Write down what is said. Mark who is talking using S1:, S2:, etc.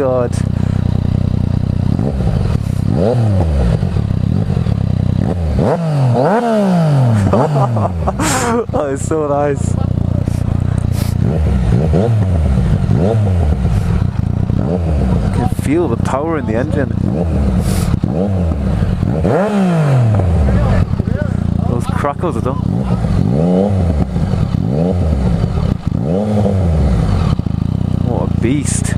S1: god. Oh, it's so nice. You can feel the power in the engine. Those crackles are done. What a beast.